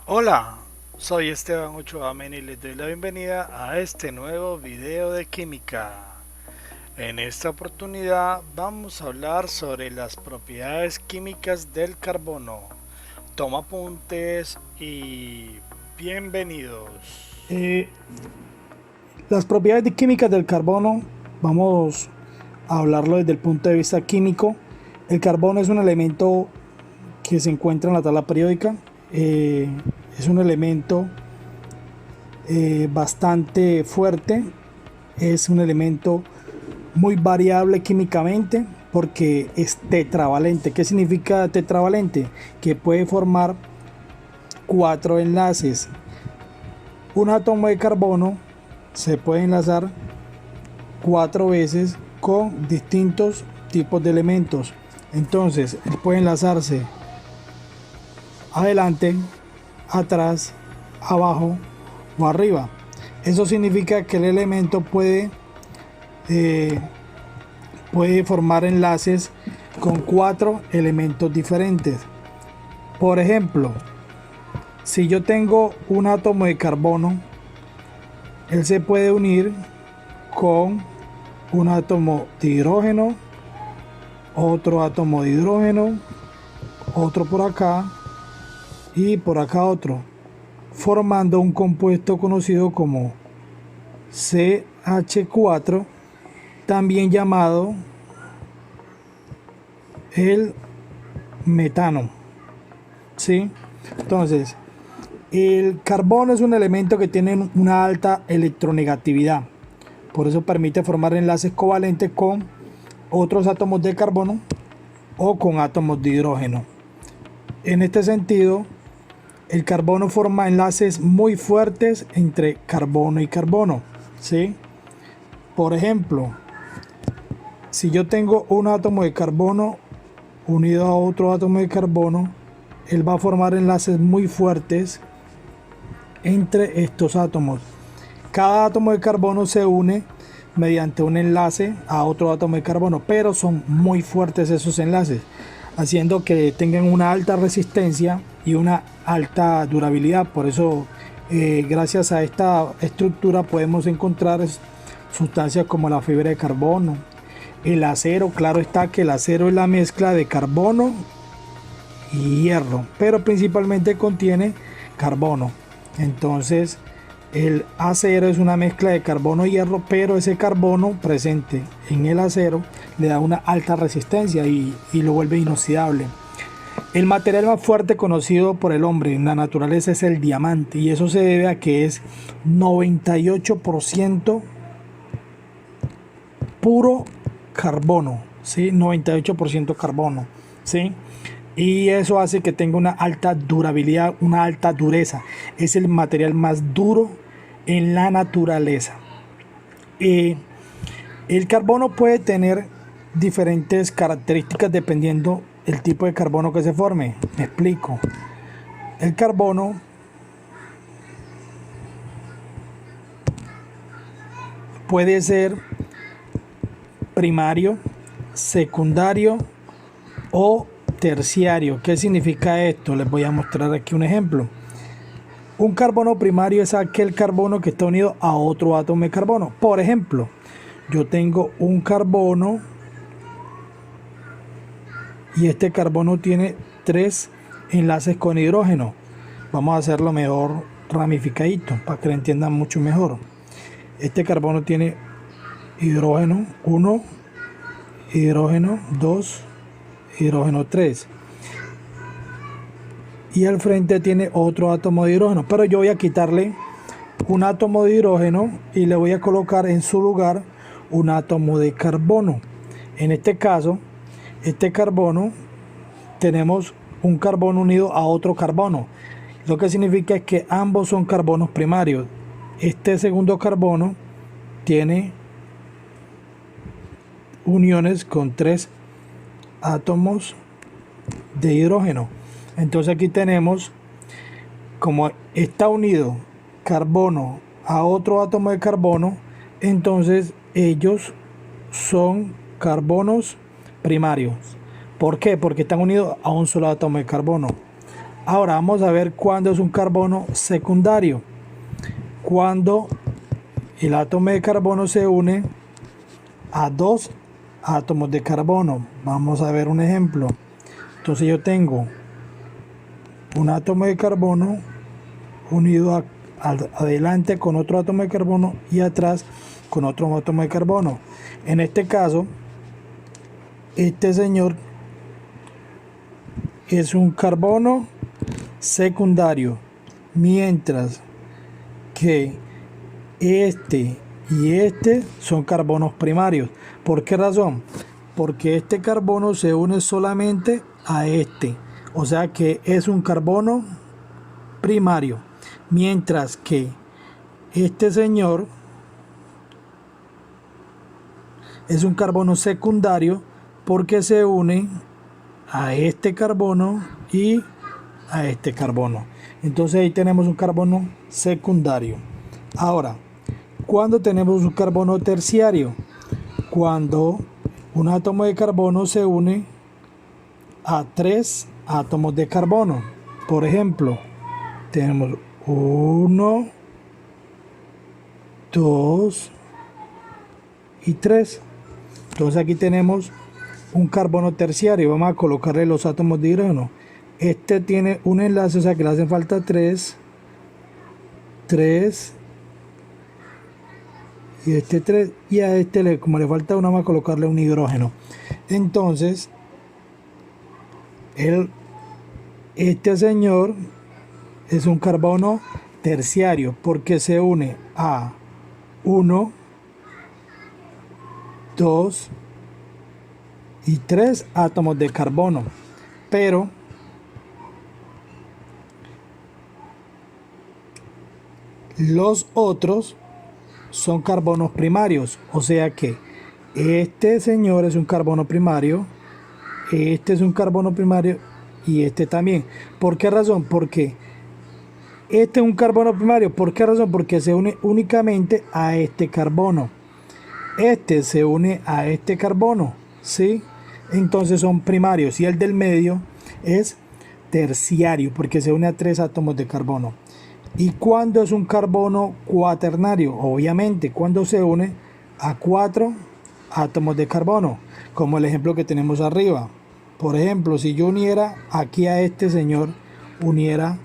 Hola, soy Esteban Ochoa Mena y les doy la bienvenida a este nuevo video de química. En esta oportunidad vamos a hablar sobre las propiedades químicas del carbono. Toma apuntes y bienvenidos. Eh, las propiedades químicas del carbono, vamos a hablarlo desde el punto de vista químico. El carbono es un elemento que se encuentra en la tabla periódica. Es un elemento bastante fuerte. Es un elemento muy variable químicamente porque es tetravalente. ¿Qué significa tetravalente? Que puede formar 4 enlaces. Un átomo de carbono se puede enlazar 4 veces con distintos tipos de elementos. Entonces, él puede enlazarse adelante, atrás, abajo o arriba. Eso significa que el elemento puede formar enlaces con 4 elementos diferentes. Por ejemplo, si yo tengo un átomo de carbono, él se puede unir con un átomo de hidrógeno, otro átomo de hidrógeno, otro por acá y por acá otro, formando un compuesto conocido como CH4, también llamado el metano. ¿Sí? Entonces, el carbono es un elemento que tiene una alta electronegatividad. Por eso permite formar enlaces covalentes con otros átomos de carbono o con átomos de hidrógeno. En este sentido, el carbono forma enlaces muy fuertes entre carbono y carbono, ¿sí? Por ejemplo, si yo tengo un átomo de carbono unido a otro átomo de carbono, él va a formar enlaces muy fuertes entre estos átomos. Cada átomo de carbono se une mediante un enlace a otro átomo de carbono, pero son muy fuertes esos enlaces, haciendo que tengan una alta resistencia y una alta durabilidad. Por eso, gracias a esta estructura podemos encontrar sustancias como la fibra de carbono, el acero. Claro está que el acero es la mezcla de carbono y hierro, pero principalmente contiene carbono. Entonces, el acero es una mezcla de carbono y hierro, pero ese carbono presente en el acero le da una alta resistencia y lo vuelve inoxidable. El material más fuerte conocido por el hombre en la naturaleza es el diamante, y eso se debe a que es 98% puro carbono, ¿sí? 98% carbono, ¿sí? Y eso hace que tenga una alta durabilidad, una alta dureza. Es el material más duro en la naturaleza. El carbono puede tener diferentes características dependiendo el tipo de carbono que se forme. Me explico. El carbono puede ser primario, secundario o terciario. ¿Qué significa esto? Les voy a mostrar aquí un ejemplo. Un carbono primario es aquel carbono que está unido a otro átomo de carbono. Por ejemplo, yo tengo un carbono y este carbono tiene 3 enlaces con hidrógeno. Vamos a hacerlo mejor ramificadito para que lo entiendan mucho mejor. Este carbono tiene hidrógeno 1, hidrógeno 2, hidrógeno 3. Y al frente tiene otro átomo de hidrógeno, pero yo voy a quitarle un átomo de hidrógeno y le voy a colocar en su lugar un átomo de carbono. En este caso, este carbono, tenemos un carbono unido a otro carbono. Lo que significa es que ambos son carbonos primarios. Este segundo carbono tiene uniones con 3 átomos de hidrógeno. Entonces aquí tenemos, como está unido carbono a otro átomo de carbono, entonces ellos son carbonos primarios. ¿Por qué? Porque están unidos a un solo átomo de carbono. Ahora vamos a ver cuándo es un carbono secundario. Cuando el átomo de carbono se une a dos átomos de carbono. Vamos a ver un ejemplo. Entonces yo tengo un átomo de carbono unido adelante con otro átomo de carbono y atrás con otro átomo de carbono. En este caso, este señor es un carbono secundario, mientras que este y este son carbonos primarios. ¿Por qué razón? Porque este carbono se une solamente a este, o sea que es un carbono primario, mientras que este señor es un carbono secundario porque se une a este carbono y a este carbono. Entonces ahí tenemos un carbono secundario. Ahora, ¿cuándo tenemos un carbono terciario? Cuando un átomo de carbono se une a tres átomos de carbono. Por ejemplo, tenemos 1, 2 y 3. Entonces aquí tenemos un carbono terciario. Vamos a colocarle los átomos de hidrógeno. Este tiene un enlace, o sea que le hacen falta 3 y este 3, y a este como le falta uno, vamos a colocarle un hidrógeno. Entonces este señor es un carbono terciario porque se une a 1, 2 y 3 átomos de carbono, pero los otros son carbonos primarios, o sea que este señor es un carbono primario, este es un carbono primario y este también. ¿Por qué razón? Porque este es un carbono primario. ¿Por qué razón? Porque se une únicamente a este carbono. Este se une a este carbono, ¿sí? Entonces son primarios y el del medio es terciario porque se une a tres átomos de carbono. ¿Y cuándo es un carbono cuaternario? Obviamente cuando se une a 4 átomos de carbono, como el ejemplo que tenemos arriba. Por ejemplo, si yo uniera aquí a este señor, uniera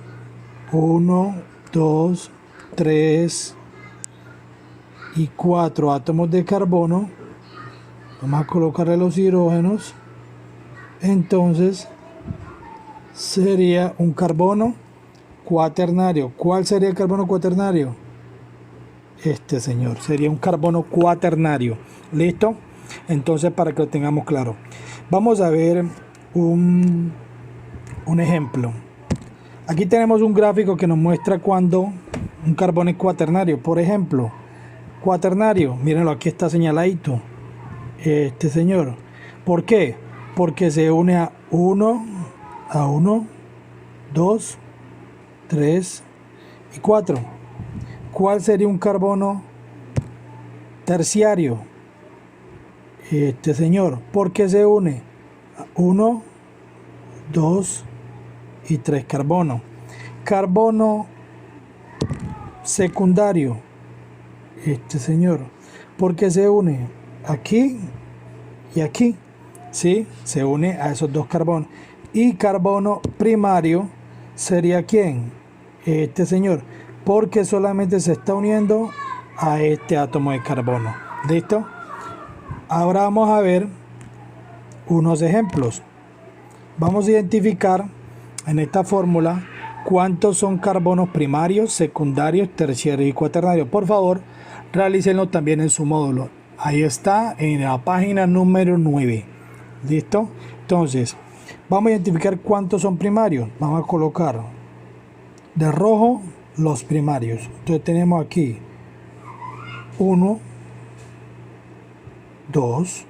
1, 2, 3 y 4 átomos de carbono, vamos a colocarle los hidrógenos, entonces sería un carbono cuaternario. ¿Cuál sería el carbono cuaternario? Este señor sería un carbono cuaternario. ¿Listo? Entonces, para que lo tengamos claro, vamos a ver un ejemplo. Aquí tenemos un gráfico que nos muestra cuando un carbono es cuaternario. Por ejemplo, cuaternario, mírenlo, aquí está señaladito este señor. ¿Por qué? Porque se une a 1, 2, 3 y 4. ¿Cuál sería un carbono terciario? Este señor. ¿Por qué se une? 1, 2 y 3 carbonos. Carbono secundario. Este señor. ¿Por qué se une? Aquí y aquí. ¿Sí? Se une a esos dos carbonos. Y carbono primario sería ¿quién? Este señor, porque solamente se está uniendo a este átomo de carbono. ¿Listo? Ahora vamos a ver unos ejemplos. Vamos a identificar en esta fórmula cuántos son carbonos primarios, secundarios, terciarios y cuaternarios. Por favor, realícenlo también en su módulo. Ahí está en la página número 9. ¿Listo? Entonces, vamos a identificar cuántos son primarios. Vamos a colocar de rojo los primarios. Entonces tenemos aquí 1, 2,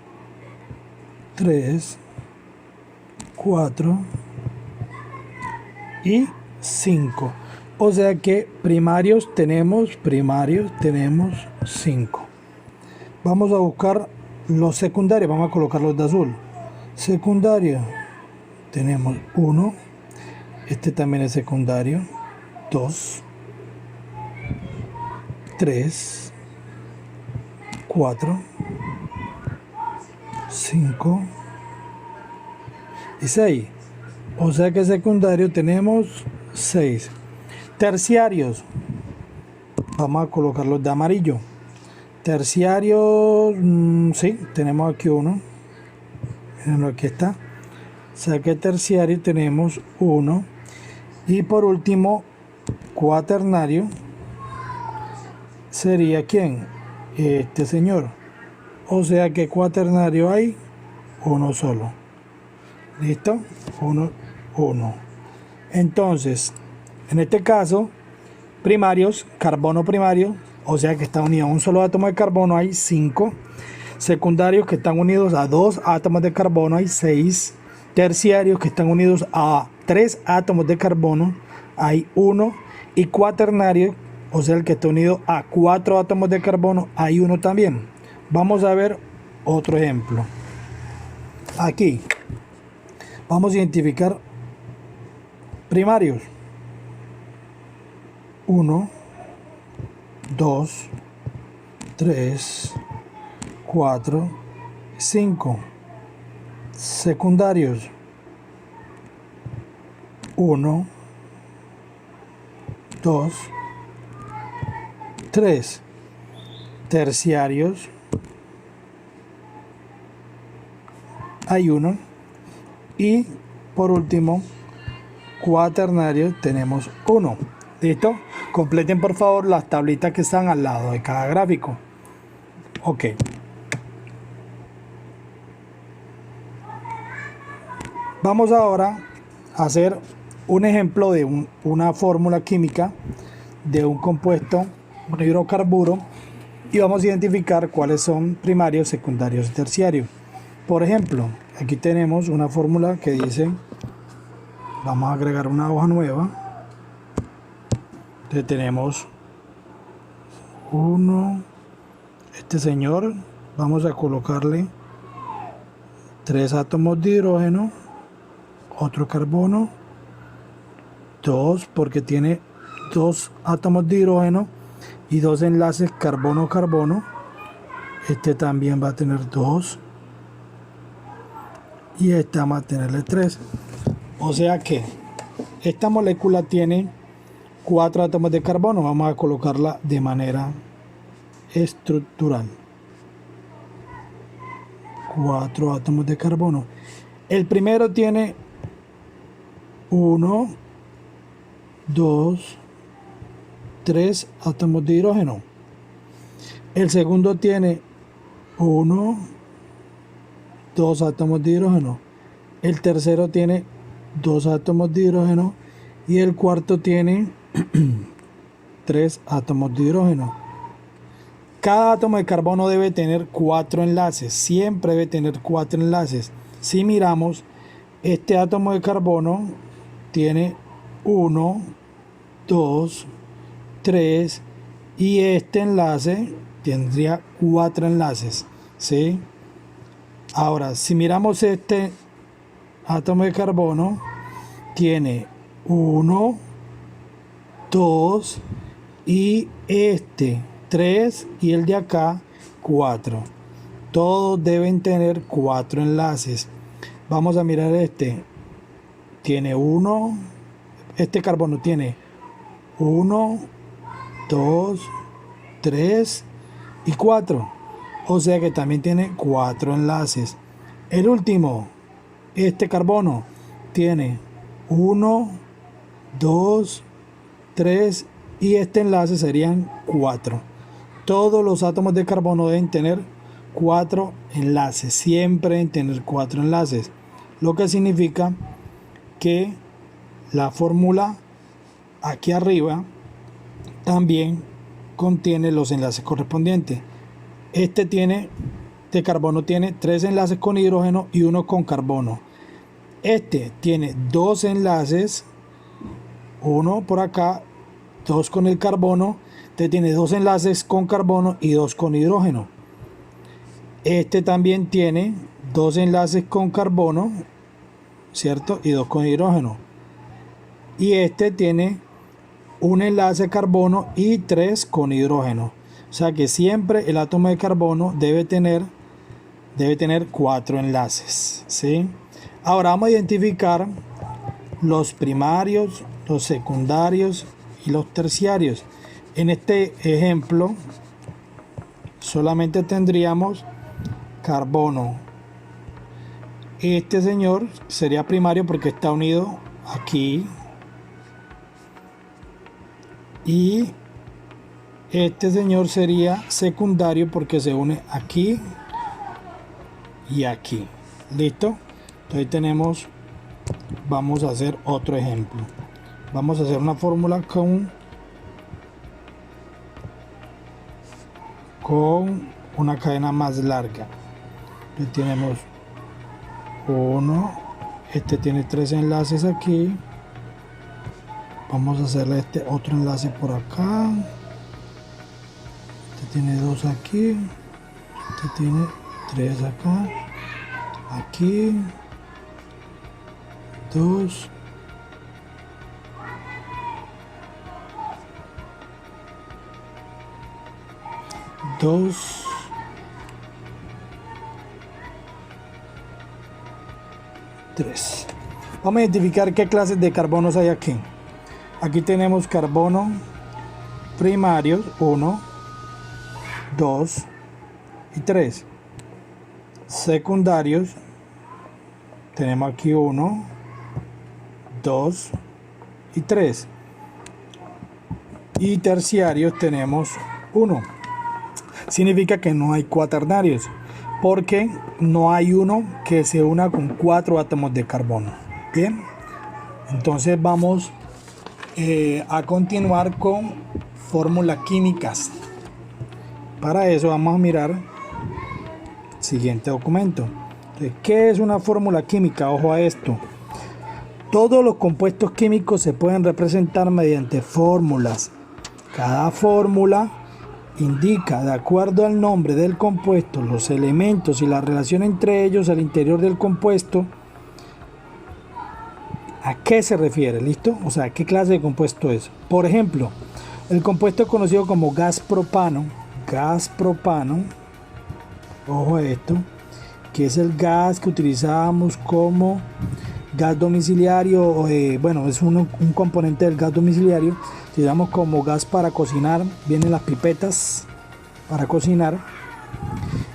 3, 4 y 5. O sea que primarios tenemos 5. Vamos a buscar los secundarios. Vamos a colocarlos de azul. Secundario tenemos 1. Este también es secundario. 2, 3, 4, 5 y 6. O sea que secundario tenemos 6. Terciarios. Vamos a colocarlos de amarillo. Terciarios, sí, tenemos aquí uno. Miren, aquí está. O sea que terciario tenemos uno. Y por último, cuaternario sería ¿quién? Este señor. O sea que cuaternario hay uno solo. ¿Listo? Uno. Entonces, en este caso, primarios, carbono primario, o sea que está unido a un solo átomo de carbono, hay 5. Secundarios que están unidos a 2 átomos de carbono, hay 6. Terciarios que están unidos a 3 átomos de carbono, hay 1. Y cuaternario, o sea el que está unido a 4 átomos de carbono, hay 1 también. Vamos a ver otro ejemplo. Aquí vamos a identificar primarios. 1, 2, 3, 4, 5. Secundarios. 1, 2, 3. Terciarios. Hay 1. Y por último, cuaternarios tenemos 1. ¿Listo? Completen por favor las tablitas que están al lado de cada gráfico. Ok. Vamos ahora a hacer un ejemplo de una fórmula química de un compuesto, un hidrocarburo, y vamos a identificar cuáles son primarios, secundarios y terciarios. Por ejemplo, aquí tenemos una fórmula que dice, vamos a agregar una hoja nueva. Entonces tenemos este señor, vamos a colocarle 3 átomos de hidrógeno, otro carbono, 2 porque tiene 2 átomos de hidrógeno y 2 enlaces carbono-carbono. Este también va a tener 2 y este vamos a tenerle 3. O sea que esta molécula tiene 4 átomos de carbono. Vamos a colocarla de manera estructural. 4 átomos de carbono. El primero tiene 1, 2, 3 átomos de hidrógeno. El segundo tiene 1, 2 átomos de hidrógeno. El tercero tiene 2 átomos de hidrógeno. Y el cuarto tiene 3 átomos de hidrógeno. Cada átomo de carbono debe tener 4 enlaces. Siempre debe tener 4 enlaces. Si miramos, este átomo de carbono tiene 1, 2, 3 y este enlace tendría 4 enlaces, ¿sí? Ahora, si miramos este átomo de carbono, tiene 1, 2 y este 3 y el de acá 4. Todos deben tener 4 enlaces. Vamos a mirar este. Tiene 1. Este carbono tiene 1, 2, 3 y 4. O sea que también tiene 4 enlaces. El último, este carbono, tiene 1, 2, 3 y este enlace serían 4. Todos los átomos de carbono deben tener 4 enlaces. Siempre deben tener 4 enlaces. Lo que significa que la fórmula aquí arriba también contiene los enlaces correspondientes. Este carbono tiene 3 enlaces con hidrógeno y 1 con carbono. Este tiene 2 enlaces, uno por acá, 2 con el carbono. Este tiene 2 enlaces con carbono y 2 con hidrógeno. Este también tiene 2 enlaces con carbono, ¿cierto? Y 2 con hidrógeno. y este tiene un enlace carbono y 3 con hidrógeno. O sea que siempre el átomo de carbono debe tener 4 enlaces, ¿sí? Ahora vamos a identificar los primarios, los secundarios y los terciarios. En este ejemplo solamente tendríamos carbono. Este señor sería primario porque está unido aquí, y este señor sería secundario porque se une aquí y aquí. ¿Listo? Entonces tenemos, vamos a hacer otro ejemplo. Vamos a hacer una fórmula con una cadena más larga. Entonces tenemos 1, este tiene 3 enlaces aquí. Vamos a hacerle este otro enlace por acá. Este tiene 2 aquí. Este tiene 3 acá. Aquí. 2. Dos. 3. Vamos a identificar qué clases de carbonos hay aquí. Aquí tenemos carbono primarios 1, 2 y 3. Secundarios tenemos aquí 1, 2 y 3. Y terciarios tenemos 1. Significa que no hay cuaternarios, porque no hay uno que se una con 4 átomos de carbono. Bien, entonces vamos a continuar con fórmulas químicas. Para eso vamos a mirar el siguiente documento. Entonces, ¿qué es una fórmula química? Ojo a esto. Todos los compuestos químicos se pueden representar mediante fórmulas. Cada fórmula indica, de acuerdo al nombre del compuesto, los elementos y la relación entre ellos al interior del compuesto. ¿A qué se refiere? ¿Listo? O sea, ¿qué clase de compuesto es? Por ejemplo, el compuesto conocido como gas propano, ojo a esto, que es el gas que utilizamos como gas domiciliario, bueno, es un componente del gas domiciliario, digamos como gas para cocinar, vienen las pipetas para cocinar.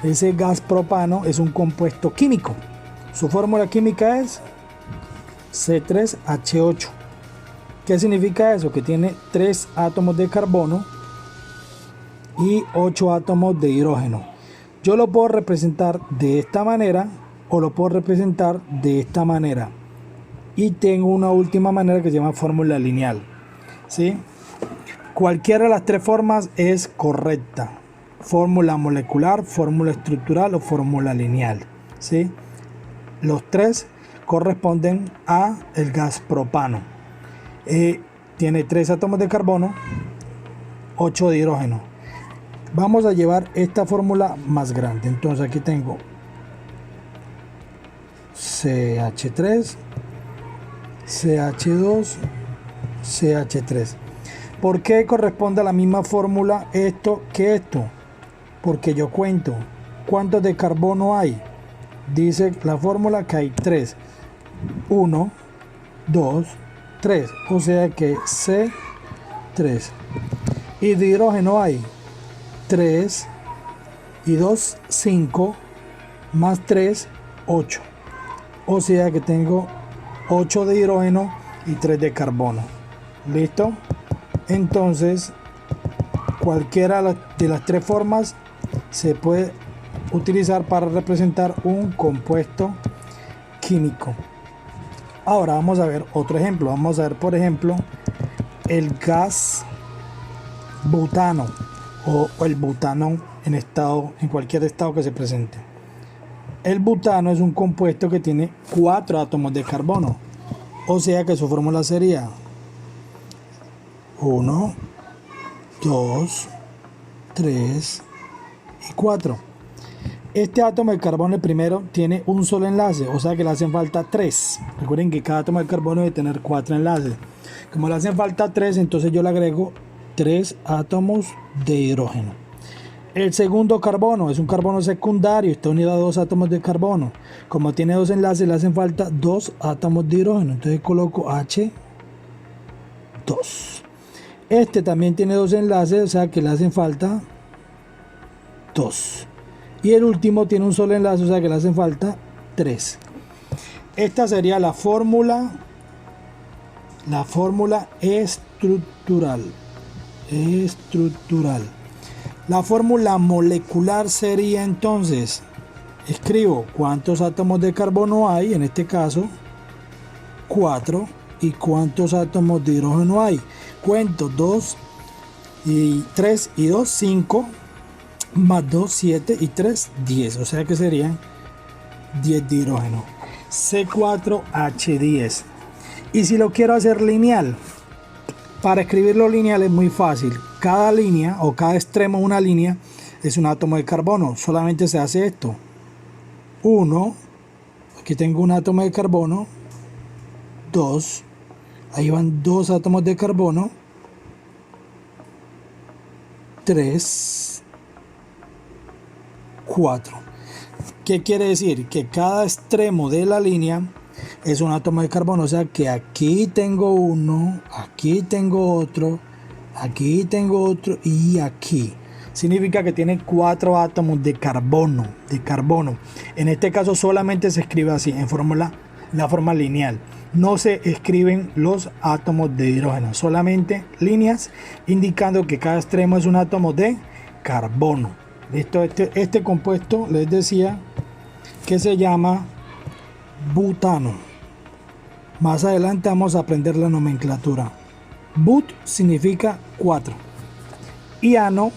Ese gas propano es un compuesto químico. Su fórmula química es C3H8. ¿Qué significa eso? Que tiene 3 átomos de carbono y 8 átomos de hidrógeno. Yo lo puedo representar de esta manera o lo puedo representar de esta manera. Y tengo una última manera que se llama fórmula lineal, ¿sí? Cualquiera de las 3 formas es correcta. Fórmula molecular, fórmula estructural o fórmula lineal, ¿sí? Los 3 corresponden a el gas propano. Tiene 3 átomos de carbono, 8 de hidrógeno. Vamos a llevar esta fórmula más grande. Entonces aquí tengo CH3, CH2, CH3. ¿Por qué corresponde a la misma fórmula esto que esto? Porque yo cuento cuántos de carbono hay. Dice la fórmula que hay 3. 1, 2, 3. O sea que C3. Y de hidrógeno hay 3 y 2, 5, más 3, 8. O sea que tengo 8 de hidrógeno y 3 de carbono. ¿Listo? Entonces, cualquiera de las 3 formas se puede utilizar para representar un compuesto químico. Ahora vamos a ver otro ejemplo. Vamos a ver, por ejemplo, el gas butano o el butano en cualquier estado que se presente. El butano es un compuesto que tiene 4 átomos de carbono. O sea que su fórmula sería 1, 2, 3 y 4. Este átomo de carbono, el primero, tiene un solo enlace, o sea que le hacen falta 3. Recuerden que cada átomo de carbono debe tener 4 enlaces. Como le hacen falta 3, entonces yo le agrego 3 átomos de hidrógeno. El segundo carbono es un carbono secundario, está unido a 2 átomos de carbono. Como tiene 2 enlaces, le hacen falta 2 átomos de hidrógeno. Entonces coloco H2. Este también tiene 2 enlaces, o sea que le hacen falta 2. Y el último tiene un solo enlace, o sea que le hacen falta 3. Esta sería la fórmula estructural. La fórmula molecular sería entonces, escribo cuántos átomos de carbono hay, en este caso 4, y cuántos átomos de hidrógeno hay. Cuento 2 y 3 y 2, 5, más 2, 7 y 3, 10, o sea que serían 10 de hidrógeno. C4H10. Y si lo quiero hacer lineal, para escribirlo lineal es muy fácil. Cada línea o cada extremo de una línea es un átomo de carbono. Solamente se hace esto. 1, aquí tengo un átomo de carbono. 2, ahí van 2 átomos de carbono. 3, 4. ¿Qué quiere decir? Que cada extremo de la línea es un átomo de carbono, o sea que aquí tengo uno, aquí tengo otro, aquí tengo otro y aquí. Significa que tiene 4 átomos de carbono, En este caso solamente se escribe así, en la forma lineal. No se escriben los átomos de hidrógeno, solamente líneas indicando que cada extremo es un átomo de carbono. Listo, este compuesto les decía que se llama butano. Más adelante vamos a aprender la nomenclatura. But significa 4 y ano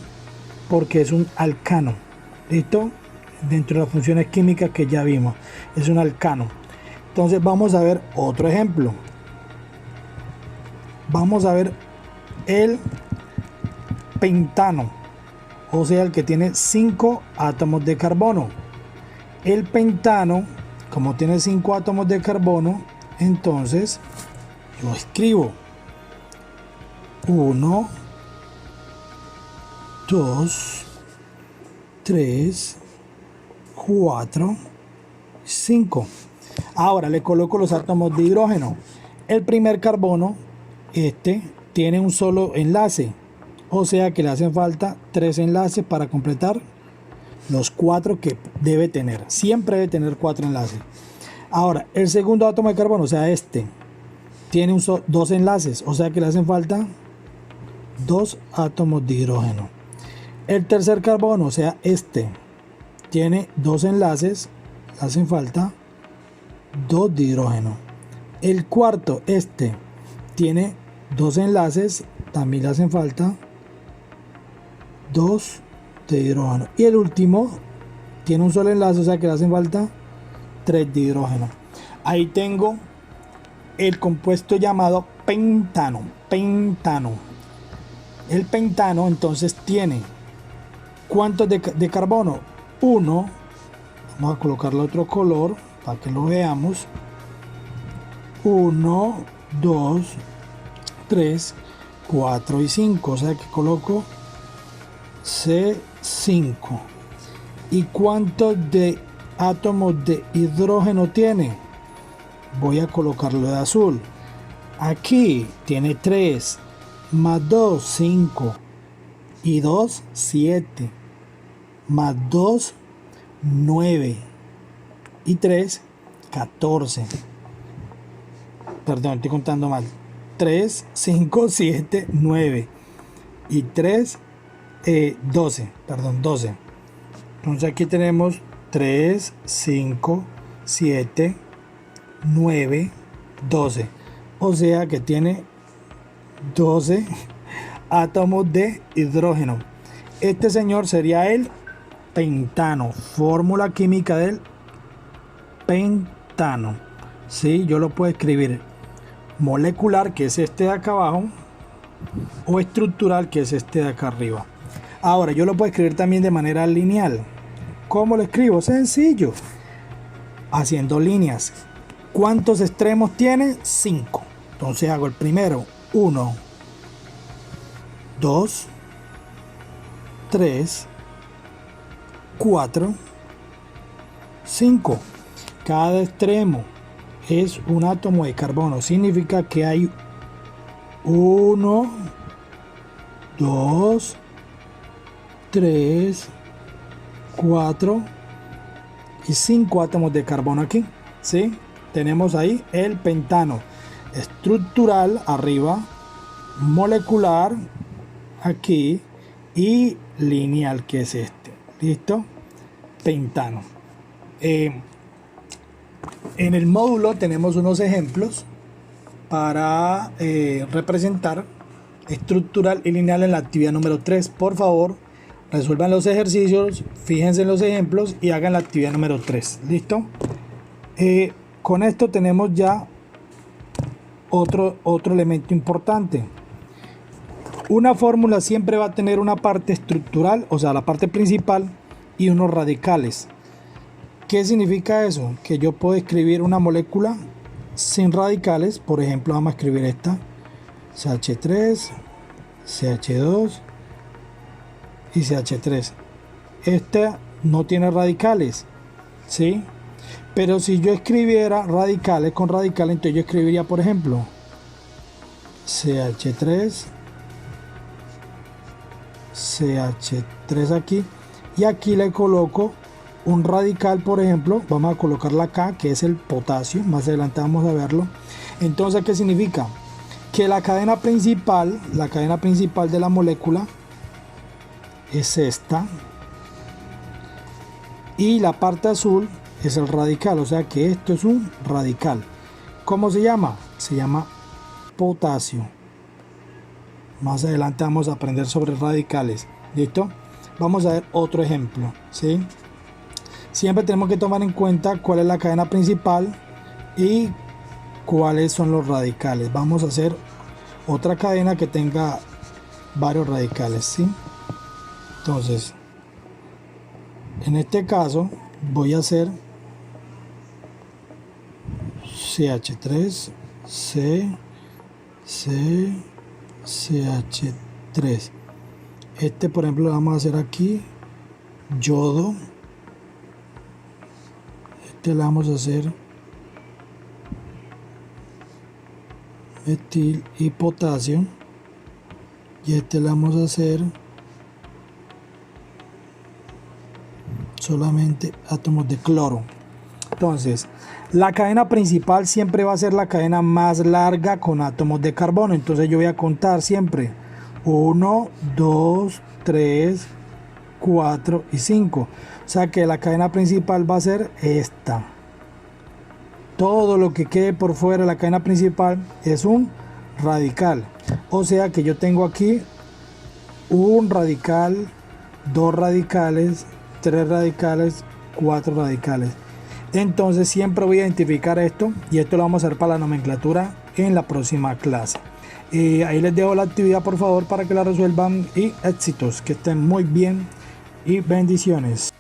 porque es un alcano. ¿Listo? Dentro de las funciones químicas que ya vimos, es un alcano. Entonces vamos a ver otro ejemplo. Vamos a ver el pentano, o sea el que tiene 5 átomos de carbono. El pentano, como tiene 5 átomos de carbono, entonces lo escribo 1, 2, 3, 4, 5. Ahora le coloco los átomos de hidrógeno. El primer carbono, tiene un solo enlace, o sea que le hacen falta 3 enlaces para completar los 4 que debe tener. Siempre debe tener 4 enlaces. Ahora, el segundo átomo de carbono, o sea tiene 2 enlaces, o sea que le hacen falta 2 átomos de hidrógeno. El tercer carbono, o sea tiene 2 enlaces, le hacen falta 2 de hidrógeno. El cuarto, tiene 2 enlaces, también le hacen falta 2 de hidrógeno. Y el último tiene un solo enlace, o sea que le hacen falta 3 de hidrógeno. Ahí tengo el compuesto llamado pentano. El pentano entonces tiene ¿cuántos de carbono? 1. Vamos a colocarle otro color para que lo veamos. 1, 2, 3, 4 y 5, o sea que coloco C5. ¿Y cuántos de átomos de hidrógeno tiene? Voy a colocarlo de azul. Aquí tiene 3, más 2, 5, y 2, 7, más 2, 9, y 3, 14. Perdón, estoy contando mal. 3, 5, 7, 9 y 3, 12. Perdón, 12. Entonces aquí tenemos 3, 5, 7, 9, 12. O sea que tiene 12 átomos de hidrógeno. Este señor sería el pentano. Fórmula química del pentano. Sí, yo lo puedo escribir molecular, que es este de acá abajo, o estructural, que es este de acá arriba. Ahora, yo lo puedo escribir también de manera lineal. ¿Cómo lo escribo? Sencillo. Haciendo líneas. ¿Cuántos extremos tiene? 5. Entonces hago el primero, 1, 2, 3, 4, 5. Cada extremo es un átomo de carbono. Significa que hay 1, 2, 3, 4 y 5 átomos de carbono aquí. ¿Sí? Tenemos ahí el pentano. Estructural arriba, molecular aquí y lineal, que es este. ¿Listo? Pentano. En el módulo tenemos unos ejemplos para representar estructural y lineal en la actividad número 3. Por favor, resuelvan los ejercicios, fíjense en los ejemplos y hagan la actividad número 3. ¿Listo? Con esto tenemos ya otro elemento importante. Una fórmula siempre va a tener una parte estructural, o sea, la parte principal, y unos radicales. ¿Qué significa eso? Que yo puedo escribir una molécula sin radicales. Por ejemplo, vamos a escribir esta: CH3, CH2 y CH3. Esta no tiene radicales, ¿sí? Pero si yo escribiera radicales con radicales, entonces yo escribiría, por ejemplo, CH3, CH3 aquí, y aquí le coloco un radical, por ejemplo, vamos a colocarla acá, que es el potasio. Más adelante vamos a verlo. Entonces, ¿qué significa? Que la cadena principal de la molécula es esta, y la parte azul es el radical, o sea que esto es un radical. ¿Cómo se llama? Se llama potasio. Más adelante vamos a aprender sobre radicales. ¿Listo? Vamos a ver otro ejemplo, ¿sí? Siempre tenemos que tomar en cuenta cuál es la cadena principal y cuáles son los radicales. Vamos a hacer otra cadena que tenga varios radicales, ¿sí? Entonces, en este caso voy a hacer CH3, CH3. Este, por ejemplo, lo vamos a hacer aquí, yodo. Este le vamos a hacer metil y potasio, y este le vamos a hacer solamente átomos de cloro. Entonces, la cadena principal siempre va a ser la cadena más larga con átomos de carbono. Entonces yo voy a contar siempre 1, 2, 3, 4 y 5. O sea que la cadena principal va a ser esta. Todo lo que quede por fuera de la cadena principal es un radical. O sea que yo tengo aquí un radical, 2 radicales, 3 radicales, 4 radicales. Entonces siempre voy a identificar esto, y esto lo vamos a hacer para la nomenclatura en la próxima clase. Ahí les dejo la actividad, por favor, para que la resuelvan, y éxitos, que estén muy bien y bendiciones.